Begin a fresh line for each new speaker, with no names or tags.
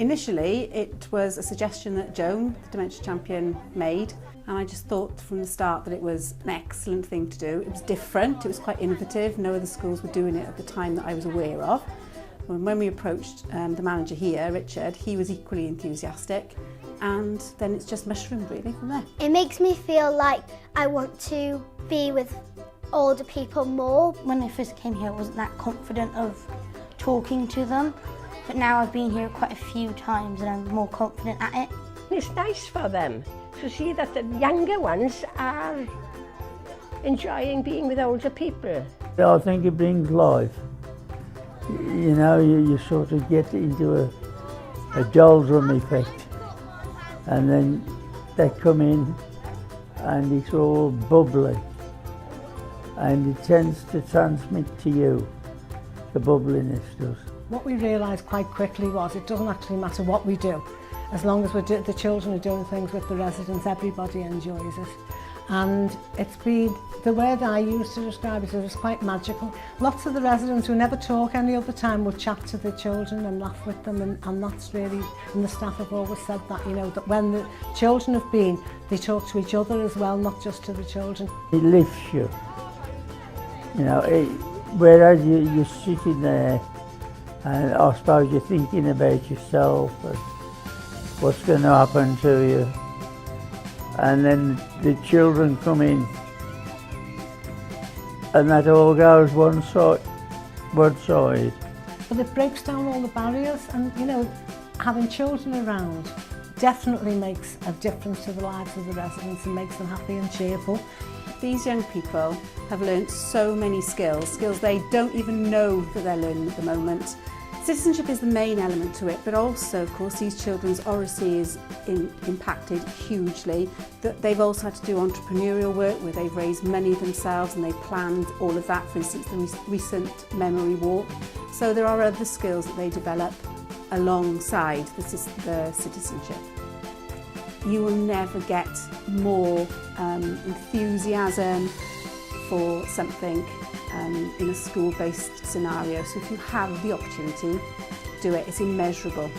Initially, it was a suggestion that Joan, the dementia champion, made, and I just thought from the start that it was an excellent thing to do. It was different, it was quite innovative, no other schools were doing it at the time that I was aware of. When we approached the manager here, Richard, he was equally enthusiastic, and then it's just mushroomed really from there.
It makes me feel like I want to be with older people more.
When I first came here, I wasn't that confident of talking to them, but now I've been here quite a few times and I'm more confident at it.
It's nice for them to see that the younger ones are enjoying being with older people.
I think it brings life. You know, you sort of get into a doldrum effect, and then they come in and it's all bubbly, and it tends to transmit to you, the bubbliness does.
What we realised quite quickly was it doesn't actually matter what we do. As long as the children are doing things with the residents, everybody enjoys it. And it's been, the word I used to describe it was quite magical. Lots of the residents who never talk any other time would chat to the children and laugh with them, and that's really, and the staff have always said that, you know, that when the children have been, they talk to each other as well, not just to the children.
It lifts you, you know, whereas you're sitting there and I suppose you're thinking about yourself and what's going to happen to you. And then the children come in and that all goes one side.
But it breaks down all the barriers, and you know, having children around definitely makes a difference to the lives of the residents and makes them happy and cheerful.
These young people have learnt so many skills they don't even know that they're learning at the moment. Citizenship is the main element to it, but also, of course, these children's oracy is impacted hugely. They've also had to do entrepreneurial work where they've raised money themselves and they've planned all of that, for instance, the recent memory walk. So there are other skills that they develop alongside the citizenship. You will never get more enthusiasm for something in a school-based scenario. So if you have the opportunity, do it. It's immeasurable.